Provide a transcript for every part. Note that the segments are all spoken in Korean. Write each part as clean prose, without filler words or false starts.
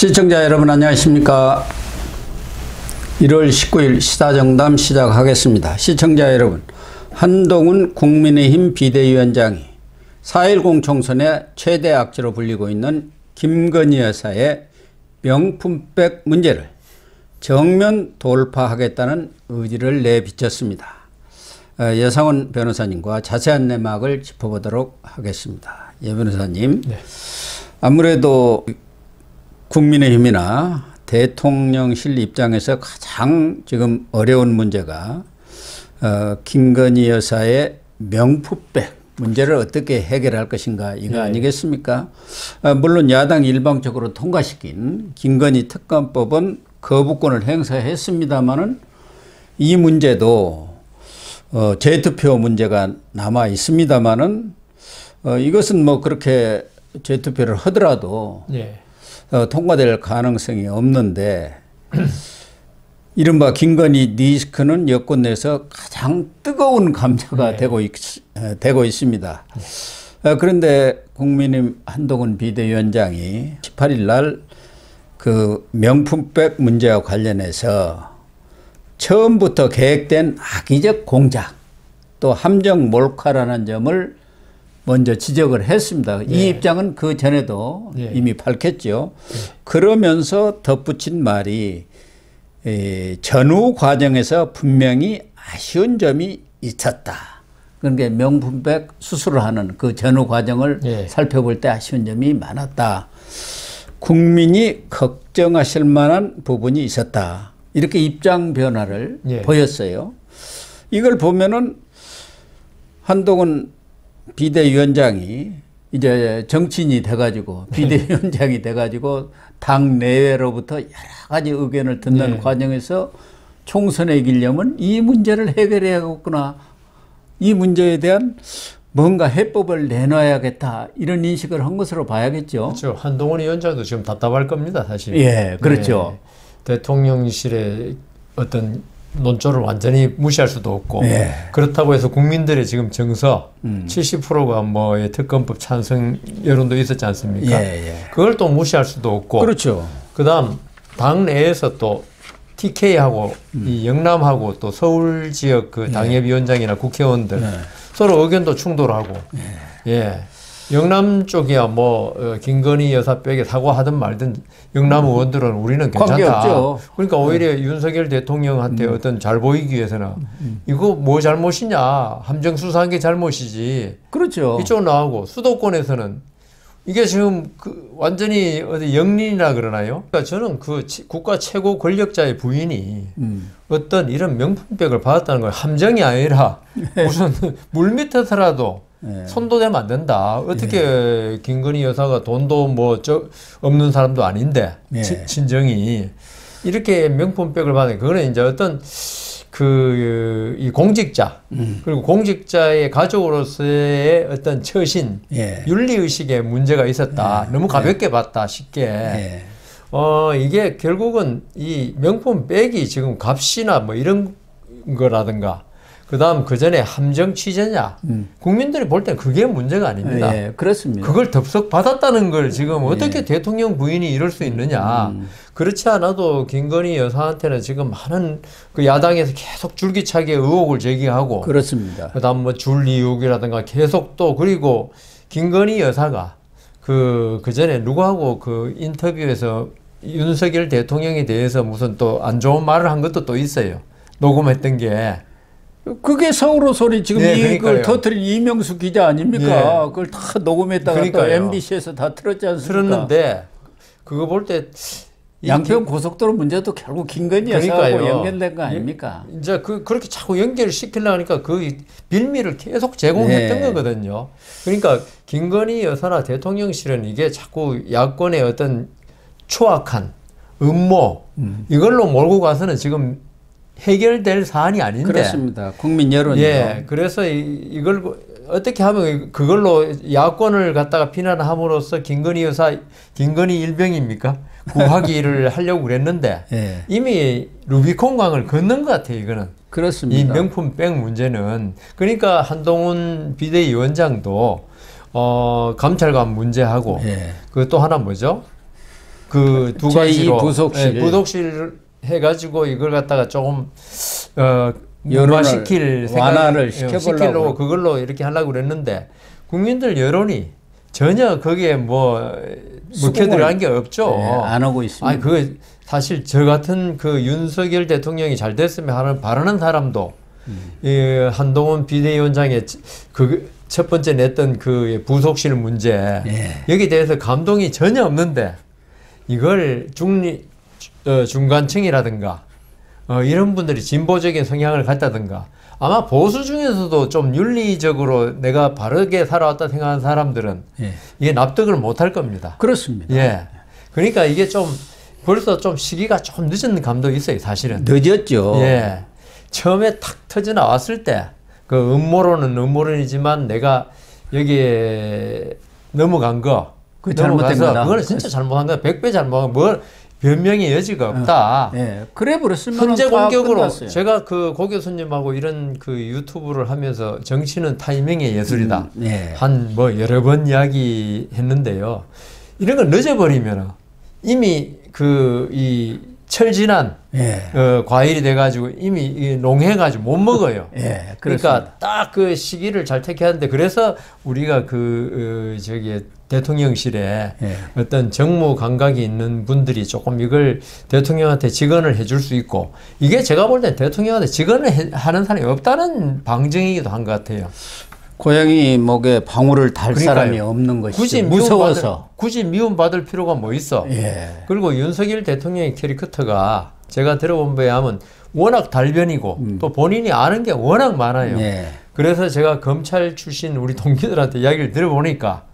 시청자 여러분 안녕하십니까. 1월 19일 시사정담 시작하겠습니다. 시청자 여러분, 한동훈 국민의힘 비대위원장이 4.10 총선의 최대 악재로 불리고 있는 김건희 여사의 명품백 문제를 정면 돌파하겠다는 의지를 내비쳤습니다. 여상원 변호사님과 자세한 내막을 짚어보도록 하겠습니다. 예, 변호사님. 네. 아무래도 국민의힘이나 대통령실 입장에서 가장 지금 어려운 문제가 김건희 여사의 명품백 문제를 어떻게 해결할 것인가 이거 네. 아니겠습니까? 물론 야당이 일방적으로 통과시킨 김건희 특검법은 거부권을 행사했습니다마는 이 문제도 재투표 문제가 남아 있습니다마는 이것은 뭐 그렇게 재투표를 하더라도 네. 통과될 가능성이 없는데 이른바 김건희 리스크는 여권 내에서 가장 뜨거운 감자가 네. 되고 있습니다. 그런데 국민의힘 한동훈 비대위원장이 18일 날 그 명품백 문제와 관련해서 처음부터 계획된 악의적 공작 또 함정 몰카라는 점을 먼저 지적을 했습니다. 네. 이 입장은 그 전에도 네. 이미 밝혔죠. 네. 그러면서 덧붙인 말이 전후 과정에서 분명히 아쉬운 점이 있었다. 그러니까 명품백 수술을 하는 그 전후 과정을 네. 살펴볼 때 아쉬운 점이 많았다. 국민이 걱정하실 만한 부분이 있었다. 이렇게 입장 변화를 네. 보였어요. 이걸 보면은 한동훈 비대위원장이 이제 정치인이 돼가지고 비대위원장이 돼가지고 당 내외로부터 여러 가지 의견을 듣는 네. 과정에서 총선에 이기려면 이 문제를 해결해야겠구나. 이 문제에 대한 뭔가 해법을 내놔야겠다. 이런 인식을 한 것으로 봐야겠죠. 그렇죠. 한동훈 위원장도 지금 답답할 겁니다. 사실. 예, 그렇죠. 네. 대통령실의 어떤 논조를 완전히 무시할 수도 없고 네. 그렇다고 해서 국민들의 지금 정서 70%가 뭐의 특검법 찬성 여론도 있었지 않습니까? 예, 예. 그걸 또 무시할 수도 없고 그렇죠. 그다음 당 내에서 또 TK하고 이 영남하고 또 서울 지역 그 당협위원장이나 국회의원들 서로 의견도 충돌하고 예. 영남 쪽이야 뭐 김건희 여사 백에 사과하든 말든 영남 의원들은 우리는 괜찮다. 그러니까 오히려 윤석열 대통령한테 어떤 잘 보이기 위해서는 이거 뭐 잘못이냐. 함정 수사한 게 잘못이지. 그렇죠. 이쪽 나오고 수도권에서는 이게 지금 그 완전히 어디 영린이라 그러나요? 그러니까 저는 그 국가 최고 권력자의 부인이 어떤 이런 명품백을 받았다는 걸 함정이 아니라 무슨 물 밑에서라도 네. 손도 대면 안 된다. 어떻게 네. 김건희 여사가 돈도 뭐 없는 사람도 아닌데 네. 친정이 이렇게 명품백을 받는 그거는 이제 어떤 이 공직자 그리고 공직자의 가족으로서의 어떤 처신 네. 윤리의식에 문제가 있었다. 네. 너무 가볍게 봤다 쉽게. 네. 이게 결국은 이 명품백이 지금 값이나 뭐 이런 거라든가 그 다음 그 전에 함정 취재냐. 국민들이 볼 땐 그게 문제가 아닙니다. 예, 그렇습니다. 그걸 덥석 받았다는 걸 지금 어떻게 예. 대통령 부인이 이럴 수 있느냐. 그렇지 않아도 김건희 여사한테는 지금 많은 그 야당에서 계속 줄기차게 의혹을 제기하고. 그렇습니다. 그 다음 뭐 줄리 의혹이라든가 계속 또 그리고 김건희 여사가 그 전에 누구하고 그 인터뷰에서 윤석열 대통령에 대해서 무슨 또 안 좋은 말을 한 것도 또 있어요. 녹음했던 게. 그게 서울호 소리 지금 네, 이걸 터뜨린 이명수 기자 아닙니까? 네. 그걸 다 녹음했다가 또 MBC에서 다 틀었지 않습니까? 틀었는데 그거 볼 때 양평 고속도로 문제도 결국 김건희 여사하고 연결된 거 아닙니까? 이제 그렇게 자꾸 연결을 시키려고 하니까 그 빌미를 계속 제공했던 네. 거거든요. 그러니까 김건희 여사나 대통령실은 이게 자꾸 야권의 어떤 추악한 음모 이걸로 몰고 가서는 지금 해결될 사안이 아닌데. 그렇습니다. 국민 여론이요. 예. 그래서 이걸 어떻게 하면 그걸로 야권을 갖다가 비난함으로써 김건희 여사, 김건희 일병입니까? 구하기를 하려고 그랬는데 예. 이미 루비콘강을 건넌 것 같아요. 이거는. 그렇습니다. 이 명품백 문제는. 그러니까 한동훈 비대위원장도 감찰관 문제하고 예. 그 또 하나 뭐죠? 그 두 가지로 부속실. 부속실 해가지고 이걸 갖다가 조금 여론을 완화를 시켜보려고 그걸로 이렇게 하려고 그랬는데 국민들 여론이 전혀 거기에 먹혀들어간 게 없죠. 네, 안 하고 있습니다. 아니 그 사실 저 같은 그 윤석열 대통령이 잘 됐으면 하는 바라는 사람도 이 한동훈 비대위원장의 그 첫 번째 냈던 그 부속실 문제 여기에 대해서 감동이 전혀 없는데 이걸 중간층이라든가 이런 분들이 진보적인 성향을 갖다든가 아마 보수 중에서도 좀 윤리적으로 내가 바르게 살아왔다 생각하는 사람들은 이게 납득을 못할 겁니다. 그렇습니다. 예. 그러니까 이게 좀 벌써 좀 시기가 좀 늦은 감도 있어요, 사실은. 늦었죠. 예. 처음에 탁 터져 나왔을 때 그 음모론은 음모론이지만 내가 여기에 넘어간 거 그 잘못된 거다. 그거는 진짜 잘못한 거야. 100배 잘못한 거. 변명의 여지가 없다. 예. 그래 버렸으면 현재 공격으로 끝났어요. 제가 그 고 교수님하고 이런 그 유튜브를 하면서 정치는 타이밍의 예술이다. 한 여러 번 이야기했는데요. 이런 걸 늦어버리면 이미 이 철진한 과일이 돼가지고 이미 농해가지고 못 먹어요. 그러니까 딱 그 시기를 잘 택해야 하는데 그래서 우리가 대통령실에 어떤 정무 감각이 있는 분들이 조금 이걸 대통령한테 직언을 해줄 수 있고 이게 제가 볼 때 대통령한테 직언을 하는 사람이 없다는 방증이기도 한 것 같아요. 고양이 목에 방울을 달 그러니까요. 사람이 없는 것이죠. 굳이 무서워서. 굳이 미움받을 필요가 뭐 있어. 그리고 윤석열 대통령의 캐릭터가 제가 들어본 바에 하면 워낙 달변이고 또 본인이 아는 게 워낙 많아요. 그래서 제가 검찰 출신 우리 동기들한테 이야기를 들어보니까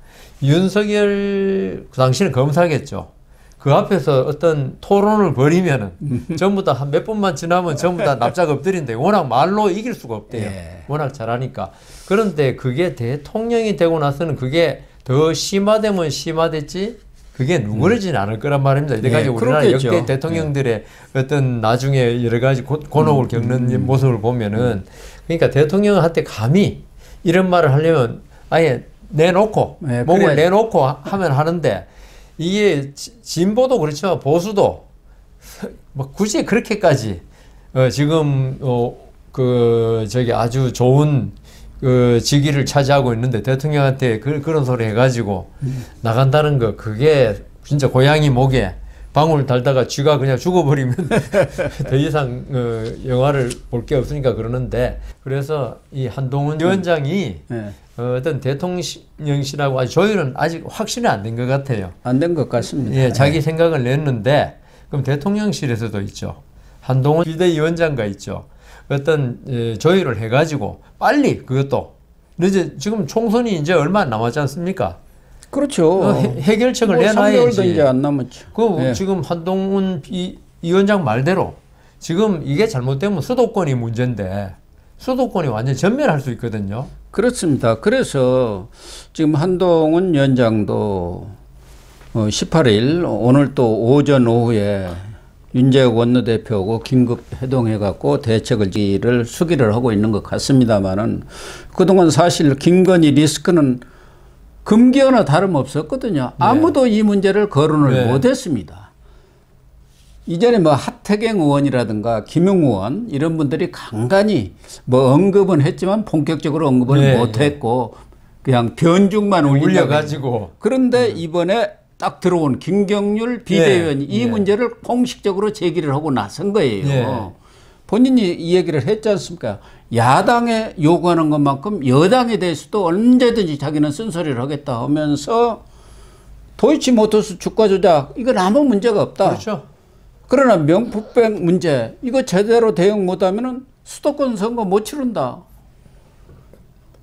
윤석열 당시는 검사겠죠. 그 앞에서 어떤 토론을 벌이면은 전부 다 한 몇 분만 지나면 전부 다 납작 엎드린데 워낙 말로 이길 수가 없대요. 워낙 잘하니까. 그런데 그게 대통령이 되고 나서는 그게 더 심화되면 심화됐지 그게 누그러지는 않을 거란 말입니다. 이때까지 우리나라 역대 대통령들의 어떤 나중에 여러 가지 곤혹을 겪는 모습을 보면은 그러니까 대통령한테 감히 이런 말을 하려면 아예 내놓고 목을 내놓고 하면 하는데 이게 진보도 그렇지만 보수도 굳이 그렇게까지 지금 아주 좋은 직위를 차지하고 있는데 대통령한테 그런 소리 해가지고 나간다는 거 그게 진짜 고양이 목에 방울 달다가 쥐가 그냥 죽어버리면 더 이상 영화를 볼 게 없으니까 그러는데 그래서 이 한동훈 위원장이 어떤 대통령실하고 아직 조율은 아직 확실히 안 된 것 같아요. 안 된 것 같습니다. 자기 생각을 냈는데 그럼 대통령실에서도 있죠. 한동훈 비대위원장과 있죠. 어떤 조율을 해가지고 빨리 그것도 지금 총선이 이제 얼마 안 남았지 않습니까? 그렇죠. 해결책을 내놔야지. 3개월도 이제 안 남았죠. 지금 한동훈 위원장 말대로 지금 이게 잘못되면 수도권이 문제인데 수도권이 완전히 전멸할 수 있거든요. 그렇습니다. 그래서 지금 한동훈 위원장도 18일 오늘 또 오전 오후에 윤재욱 원내대표하고 긴급 회동해갖고 대책을 수기를 하고 있는 것 같습니다만은 그동안 사실 김건희 리스크는 금기어나 다름없었거든요. 아무도 이 문제를 거론을 못했습니다. 이전에 하태경 의원이라든가 김용 의원 이런 분들이 간간히 언급은 했지만 본격적으로 언급을 못했고 그냥 변죽만 올려가지고. 그런데 이번에 딱 들어온 김경률 비대위원이 이 문제를 공식적으로 제기를 하고 나선 거예요. 본인이 이 얘기를 했지 않습니까? 야당에 요구하는 것만큼 여당에 대해서도 언제든지 자기는 쓴소리를 하겠다 하면서 도이치모터스 주가 조작 이건 아무 문제가 없다. 그렇죠. 그러나 명품백 문제 이거 제대로 대응 못하면은 수도권 선거 못 치른다.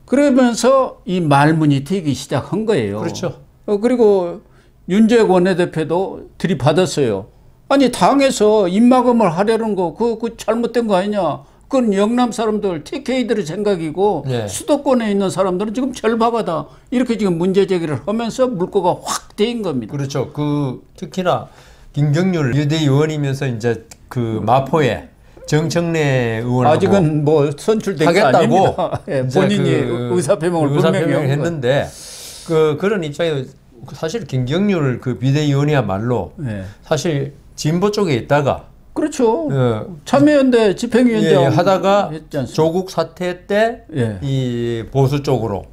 그러면서 이 말문이 트이기 시작한 거예요. 그렇죠. 그리고 윤재욱 원내대표도 들이받았어요. 아니 당에서 입막음을 하려는 거 그거 잘못된 거 아니냐. 그건 영남 사람들 TK들의 생각이고 수도권에 있는 사람들은 지금 절박하다. 이렇게 지금 문제 제기를 하면서 물꼬가 확 트인 겁니다. 그렇죠. 특히나 김경률 비대위원이면서 이제 마포에 정청래 의원하고 아직은 선출된 게 아닙니다. 본인이 의사표명을 분명히 했는데 그런 입장에 사실 김경률 그 비대위원이야말로 예. 사실 진보 쪽에 있다가 그렇죠. 참여연대 집행위원장 하다가 조국 사태 때 이 보수 쪽으로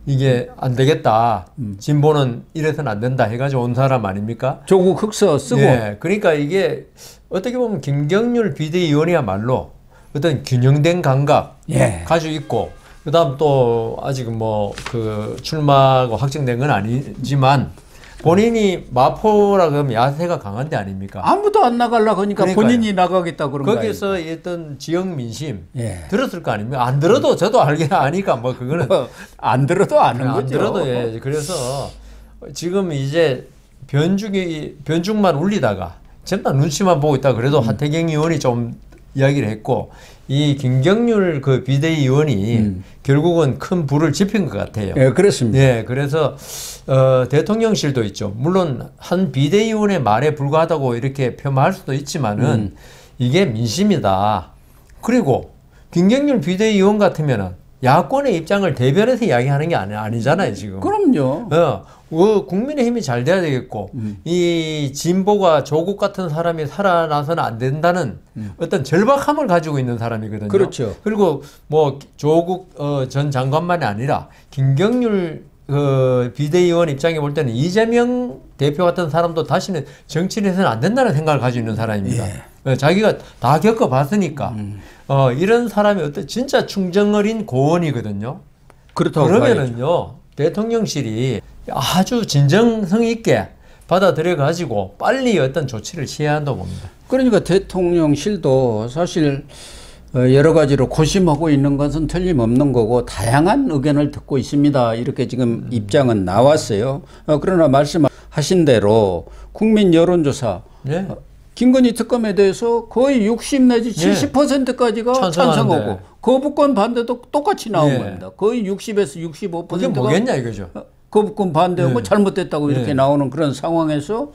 이게 안 되겠다. 진보는 이래서는 안 된다 해가지고 온 사람 아닙니까? 조국 흑서 쓰고. 그러니까 이게 어떻게 보면 김경률 비대위원이야말로 어떤 균형된 감각 가지고 있고, 그다음 또 아직 뭐 그 출마가 확정된 건 아니지만 본인이 마포라 그러면 야세가 강한 데 아닙니까? 아무도 안 나가려고 하니까 그러니까요. 본인이 나가겠다 그런 거예요. 거기서 어떤 지역 민심 들었을 거 아닙니까? 안 들어도 저도 아니까 뭐 그거는 안 들어도 아는 안 거죠. 들어도 그래서 지금 이제 변죽만 울리다가 전부 눈치만 보고 있다. 그래도 하태경 의원이 좀 이야기를 했고, 이 김경률 그 비대위원이 결국은 큰 불을 지핀 것 같아요. 그렇습니다. 그래서 대통령실도 있죠. 물론 한 비대위원의 말에 불과하다고 이렇게 폄하할 수도 있지만은 이게 민심이다. 그리고 김경률 비대위원 같으면은 야권의 입장을 대변해서 이야기하는 게 아니잖아요, 지금. 그럼요. 국민의힘이 잘 돼야 되겠고, 이 진보가 조국 같은 사람이 살아나서는 안 된다는 어떤 절박함을 가지고 있는 사람이거든요. 그렇죠. 그리고 뭐 조국 전 장관만이 아니라 김경률 비대위원 입장에 볼 때는 이재명 대표 같은 사람도 다시는 정치를 해서는 안 된다는 생각을 가지고 있는 사람입니다. 자기가 다 겪어봤으니까. 이런 사람이 어떤 진짜 충정 어린 고원이거든요. 그렇다고 그러면은요, 대통령실이 아주 진정성 있게 받아들여 가지고 빨리 어떤 조치를 취해야 한다고 봅니다. 그러니까 대통령실도 사실 여러 가지로 고심하고 있는 것은 틀림없는 거고, 다양한 의견을 듣고 있습니다. 이렇게 지금 입장은 나왔어요. 그러나 말씀하신 대로 국민 여론조사 김건희 특검에 대해서 거의 60 내지 70%까지가 찬성하고, 거부권 반대도 똑같이 나온 겁니다. 거의 60에서 65%가 그게 뭐겠냐 이거죠. 거부권 반대하고 잘못됐다고 이렇게 나오는 그런 상황에서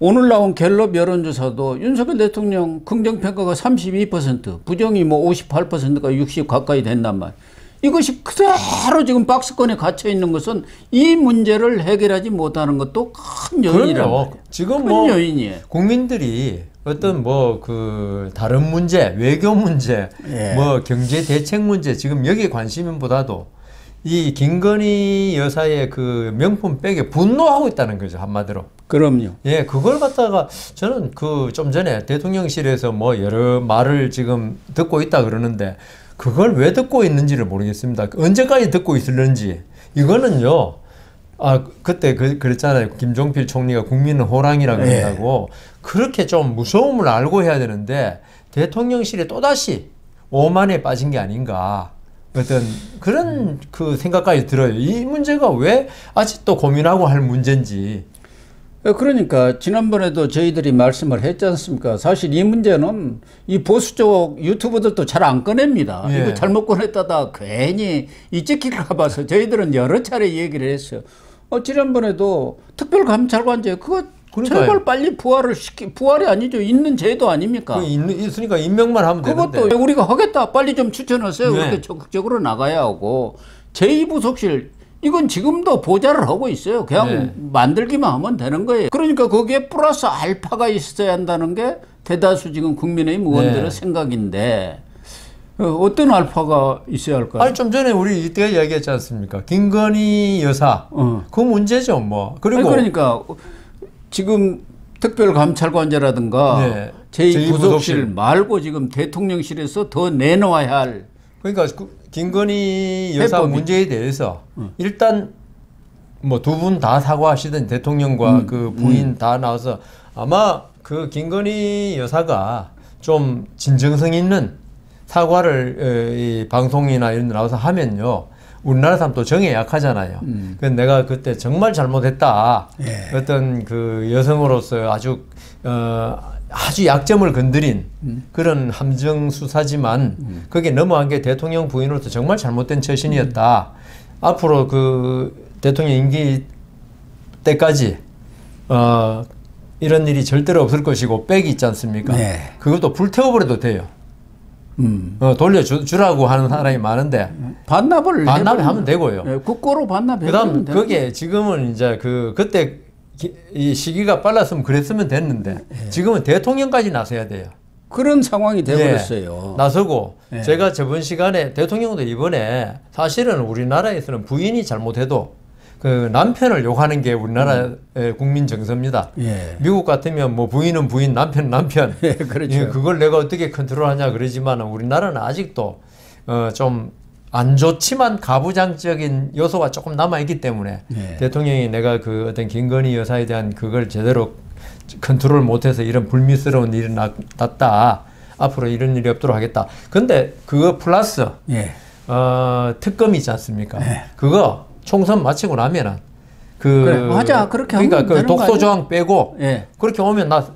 오늘 나온 갤럽 여론조사도 윤석열 대통령 긍정평가가 32%, 부정이 뭐 58%가 60 가까이 된단 말이에요. 이것이 그대로 지금 박스권에 갇혀 있는 것은 이 문제를 해결하지 못하는 것도 큰 요인이란 말이에요. 지금 큰 뭐 요인이에요. 국민들이 어떤 뭐 그 다른 문제, 외교 문제, 뭐 경제 대책 문제, 지금 여기에 관심보다도 이 김건희 여사의 그 명품백에 분노하고 있다는 거죠, 한마디로. 그럼요. 그걸 갖다가 저는 그 좀 전에 대통령실에서 뭐 여러 말을 지금 듣고 있다 그러는데, 그걸 왜 듣고 있는지를 모르겠습니다. 언제까지 듣고 있을는지. 이거는요, 그때 그랬잖아요. 김종필 총리가 국민은 호랑이라고 그런다고. 그렇게 좀 무서움을 알고 해야 되는데, 대통령실에 또다시 오만에 빠진 게 아닌가. 어떤 그런 그 생각까지 들어요. 이 문제가 왜 아직도 고민하고 할 문제인지. 그러니까 지난번에도 저희들이 말씀을 했지 않습니까? 사실 이 문제는 이 보수 쪽 유튜버들도 잘 안 꺼냅니다. 이거 잘못 꺼냈다가 괜히 이 찍힐까 봐서 저희들은 여러 차례 얘기를 했어요. 지난번에도 특별감찰관제 그거 제발 빨리 부활이 아니죠. 있는 제도 아닙니까? 있으니까 임명만 하면 되는데. 그것도 우리가 하겠다. 빨리 좀 추천하세요. 그렇게 적극적으로 나가야 하고, 제2부속실 이건 지금도 보좌를 하고 있어요. 그냥 만들기만 하면 되는 거예요. 그러니까 거기에 플러스 알파가 있어야 한다는 게 대다수 지금 국민의힘 의원들의 생각인데, 어떤 알파가 있어야 할까요? 좀 전에 우리 이때 이야기했지 않습니까? 김건희 여사. 그 문제죠, 뭐. 그리고 그러니까 지금 특별감찰관제라든가 제2부속실 말고 지금 대통령실에서 더 내놓아야 할. 그러니까 김건희 여사 문제에 대해서 일단 뭐 두 분 다 사과하시던 대통령과 그 부인 다 나와서 아마 그 김건희 여사가 좀 진정성 있는 사과를 이 방송이나 이런 데 나와서 하면요, 우리나라 사람 또 정에 약하잖아요. 그래서 내가 그때 정말 잘못했다. 어떤 그 여성으로서 아주 약점을 건드린 그런 함정 수사지만 거기에 넘어간 게 대통령 부인으로서 정말 잘못된 처신이었다. 앞으로 그 대통령 임기 때까지 이런 일이 절대로 없을 것이고, 백이 있지 않습니까? 그것도 불태워버려도 돼요. 돌려주라고 하는 사람이 많은데 반납을 하면 되고요. 네, 국고로 반납해. 그다음 그게 지금은 이제 그때 이 시기가 빨랐으면 그랬으면 됐는데 지금은 대통령까지 나서야 돼요. 그런 상황이 돼버렸어요. 나서고 제가 저번 시간에 대통령도 이번에 사실은 우리나라에서는 부인이 잘못해도 그 남편을 욕하는 게 우리나라의 국민 정서입니다. 미국 같으면 뭐 부인은 부인, 남편은 남편. 그렇죠. 그걸 내가 어떻게 컨트롤하냐 그러지만 우리나라는 아직도 좀 안 좋지만 가부장적인 요소가 조금 남아있기 때문에 대통령이 내가 그 어떤 김건희 여사에 대한 그걸 제대로 컨트롤 못해서 이런 불미스러운 일이 났다. 앞으로 이런 일이 없도록 하겠다. 근데 그거 플러스 특검 있지 않습니까? 그거 총선 마치고 나면은 그래, 맞아. 그렇게 그러니까 하면 그 독소 조항 빼고 그렇게 오면 나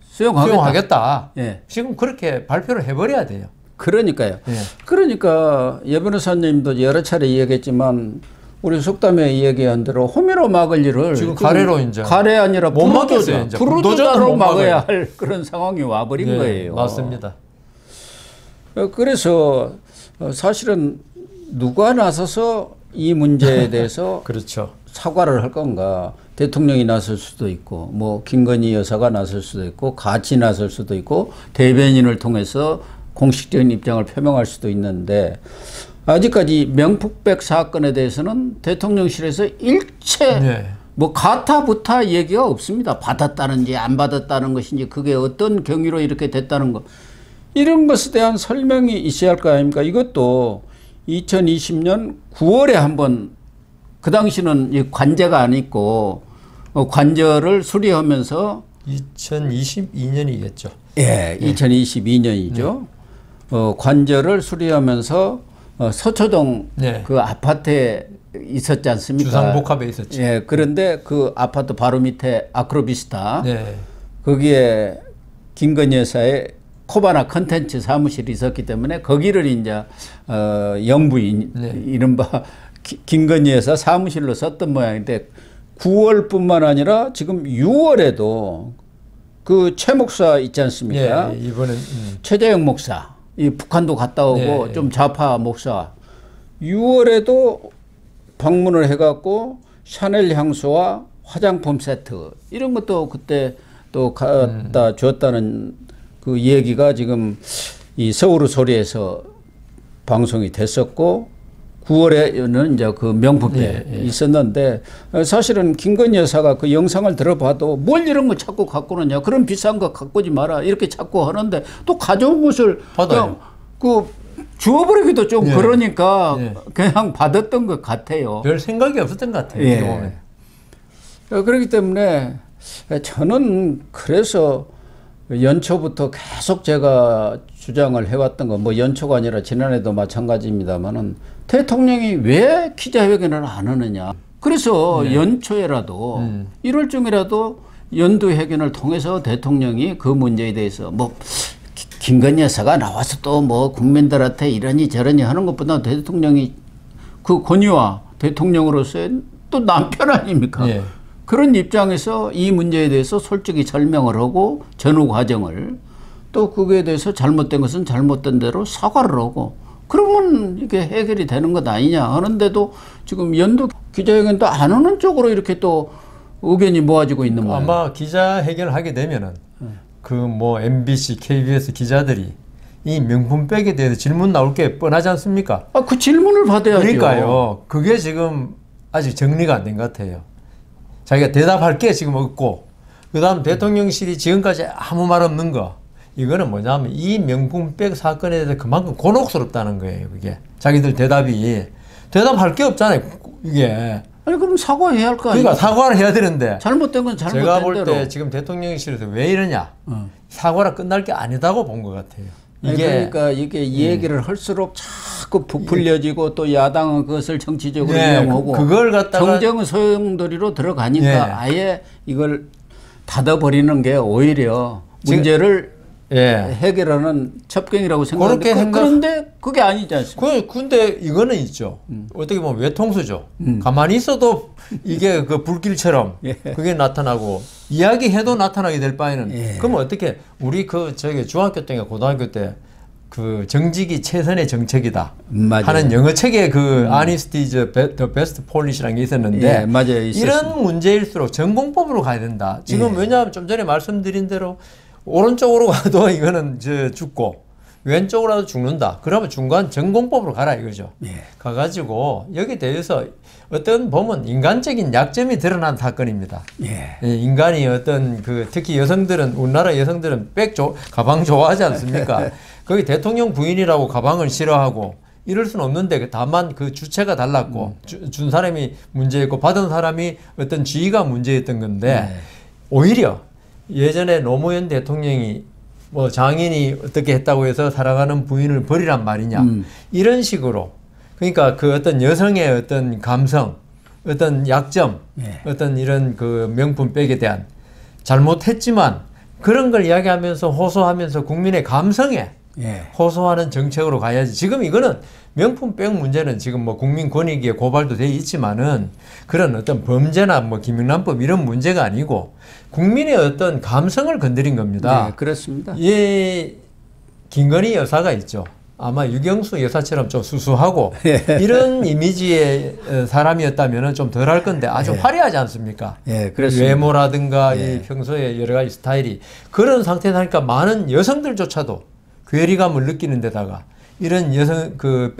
수용하겠다. 지금 그렇게 발표를 해버려야 돼요. 그러니까요. 그러니까 예 변호사님도 여러 차례 이야기했지만 우리 속담에 이야기한 대로 호미로 막을 일을 지금 가래로 이제 가래 아니라 못 막겠어요. 부르주자로 막아야 할 그런 상황이 와버린 거예요. 맞습니다. 그래서 사실은 누가 나서서 이 문제에 대해서 그렇죠. 사과를 할 건가? 대통령이 나설 수도 있고, 뭐 김건희 여사가 나설 수도 있고, 같이 나설 수도 있고, 대변인을 통해서 공식적인 입장을 표명할 수도 있는데 아직까지 명품백 사건에 대해서는 대통령실에서 일체 뭐 가타부타 얘기가 없습니다. 받았다는지 안 받았다는 것인지 그게 어떤 경위로 이렇게 됐다는 거 이런 것에 대한 설명이 있어야 할 거 아닙니까? 이것도 2020년 9월에 한번 그 당시는 이 관제가 안 있고 관절을 수리하면서 2022년이겠죠. 예, 2022년이죠. 관절을 수리하면서 서초동 그 아파트에 있었지 않습니까? 주상복합에 있었죠. 예, 그런데 그 아파트 바로 밑에 아크로비스타 거기에 김건희 여사의 코바나 컨텐츠 사무실이 있었기 때문에 거기를 이제 영부인 이른바 김건희 여사 사무실로 썼던 모양인데 9월뿐만 아니라 지금 6월에도 그 최 목사 있지 않습니까? 이번엔 최재형 목사, 이 북한도 갔다 오고 좀 좌파 목사, 6월에도 방문을 해갖고 샤넬 향수와 화장품 세트 이런 것도 그때 또 갖다 줬다는 그 얘기가 지금 이 서울 소리에서 방송이 됐었고 9월에는 이제 그 명품백 있었는데 사실은 김건희 여사가 그 영상을 들어봐도 뭘 이런 거 자꾸 갖고 오느냐 그런 비싼 거 갖고 오지 마라 이렇게 자꾸 하는데 또 가져온 것을 그냥 그 주워버리기도 좀 그러니까 그냥 받았던 것 같아요. 별 생각이 없었던 것 같아요. 그렇기 때문에 저는 그래서 연초부터 계속 제가 주장을 해왔던 거 뭐 연초가 아니라 지난해도 마찬가지입니다만은 대통령이 왜 기자회견을 안 하느냐. 그래서 연초에라도 1월쯤이라도 연두회견을 통해서 대통령이 그 문제에 대해서 뭐 김건희 여사가 나와서 또 뭐 국민들한테 이러니 저러니 하는 것보다 대통령이 그 권위와 대통령으로서의 또 남편 아닙니까? 그런 입장에서 이 문제에 대해서 솔직히 설명을 하고 전후 과정을 또 그거에 대해서 잘못된 것은 잘못된 대로 사과를 하고 그러면 이게 해결이 되는 것 아니냐 하는데도 지금 연두 기자회견도 안 하는 쪽으로 이렇게 또 의견이 모아지고 있는 거예요. 아마 기자회견을 하게 되면은 그 뭐 MBC, KBS 기자들이 이 명품백에 대해서 질문 나올 게 뻔하지 않습니까? 그 질문을 받아야죠. 그러니까요. 그게 지금 아직 정리가 안 된 것 같아요. 자기가 대답할 게 지금 없고 그다음 대통령실이 지금까지 아무 말 없는 거 이거는 뭐냐면 이 명품백 사건에 대해서 그만큼 곤혹스럽다는 거예요. 그게 자기들 대답할 게 없잖아요. 이게 아니 그럼 사과해야 할 거 아니에요? 그러니까 사과를 해야 되는데 잘못된 건 잘못된 제가 볼 대로. 때 지금 대통령실에서 왜 이러냐 사과라 끝날 게 아니다고 본 것 같아요. 그러니까 이게 이 얘기를 할수록 자꾸 부풀려지고 또 야당은 그것을 정치적으로 이용하고 그걸 갖다가 정쟁 소용돌이로 들어가니까 아예 이걸 닫아버리는 게 오히려 문제를 해결하는 첩경이라고 생각하는데 그런데 그게 아니지 않습니까? 근데 이거는 있죠. 어떻게 보면 외통수죠. 가만히 있어도 이게 그 불길처럼 그게 나타나고 이야기해도 나타나게 될 바에는 그러면 어떻게 우리 저기 중학교 때인가 고등학교 때 그 정직이 최선의 정책이다 맞아요. 하는 영어 책에 그 Honesty is the best policy라는 게 있었는데 예, 맞아요. 이런 문제일수록 전공법으로 가야 된다. 지금 예. 왜냐하면 좀 전에 말씀드린 대로 오른쪽으로 가도 이거는 죽고 왼쪽으로라도 죽는다. 그러면 중간 전공법으로 가라 이거죠. 예. 가가지고 여기에 대해서 어떤 보면 인간적인 약점이 드러난 사건입니다. 예. 인간이 어떤 그 특히 여성들은 우리나라 여성들은 가방 좋아하지 않습니까? 거기 대통령 부인이라고 가방을 싫어하고 이럴 수는 없는데 다만 그 주체가 달랐고 준 사람이 문제였고 받은 사람이 어떤 지위가 문제였던 건데 오히려 예전에 노무현 대통령이 뭐 장인이 어떻게 했다고 해서 사랑하는 부인을 버리란 말이냐 이런 식으로 그러니까 그 어떤 여성의 어떤 감성 어떤 약점 어떤 이런 그 명품백에 대한 잘못했지만 그런 걸 이야기하면서 호소하면서 국민의 감성에 호소하는 정책으로 가야지. 지금 이거는 명품백 문제는 지금 뭐 국민권익위에 고발도 돼 있지만은 그런 어떤 범죄나 뭐 김영란법 이런 문제가 아니고 국민의 어떤 감성을 건드린 겁니다. 네, 그렇습니다. 예, 김건희 여사가 있죠. 아마 유경수 여사처럼 좀 수수하고 이런 이미지의 사람이었다면 좀 덜 할 건데 아주 화려하지 않습니까? 그렇습니다. 외모라든가 이 평소에 여러 가지 스타일이 그런 상태니까 많은 여성들조차도 괴리감을 느끼는 데다가 이런 여성 그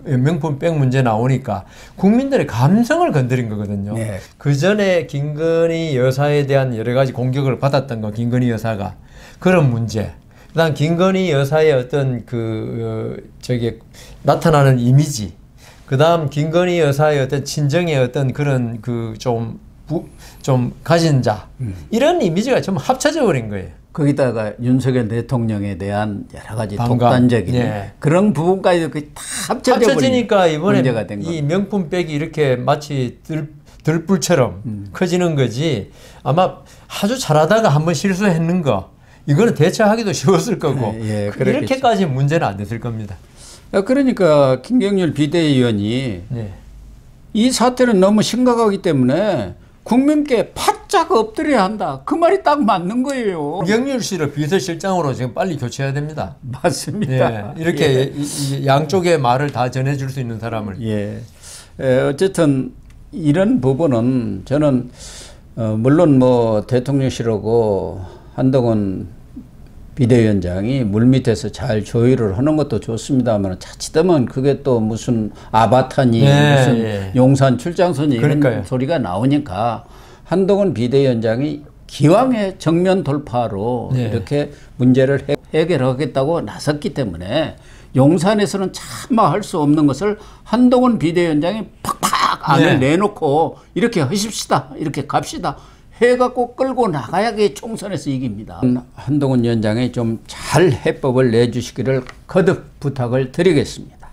명품 백 문제 나오니까 국민들의 감성을 건드린 거거든요. 그 전에 김건희 여사에 대한 여러 가지 공격을 받았던 거, 김건희 여사가 그런 문제. 그다음 김건희 여사의 어떤 나타나는 이미지. 그다음 김건희 여사의 어떤 친정의 어떤 그런 좀 가진 자. 이런 이미지가 좀 합쳐져 버린 거예요. 거기다가 윤석열 대통령에 대한 여러 가지 독단적인 그런 부분까지 다 합쳐지니까 이번에 문제가 된 이 명품백이 이렇게 마치 들불처럼 커지는 거지. 아마 아주 잘하다가 한번 실수했는 거 이거는 대처하기도 쉬웠을 거고 이렇게까지 문제는 안 됐을 겁니다. 그러니까 김경률 비대위원이 이 사태는 너무 심각하기 때문에 국민께 바짝 엎드려야 한다. 그 말이 딱 맞는 거예요. 김경률 씨를 비서실장으로 지금 빨리 교체해야 됩니다. 맞습니다. 이렇게 양쪽의 말을 다 전해줄 수 있는 사람을. 어쨌든 이런 부분은 저는 물론 뭐 대통령실하고 한동훈 비대위원장이 물밑에서 잘 조율을 하는 것도 좋습니다만 자칫하면 그게 또 무슨 아바타니 무슨 용산 출장선이 이런 소리가 나오니까 한동훈 비대위원장이 기왕의 정면 돌파로 이렇게 문제를 해결하겠다고 나섰기 때문에 용산에서는 차마 할 수 없는 것을 한동훈 비대위원장이 팍팍 안을 내놓고 이렇게 하십시다. 이렇게 갑시다. 해갖고 끌고 나가야 게 총선에서 이깁니다. 한동훈 위원장이 좀 잘 해법을 내주시기를 거듭 부탁을 드리겠습니다.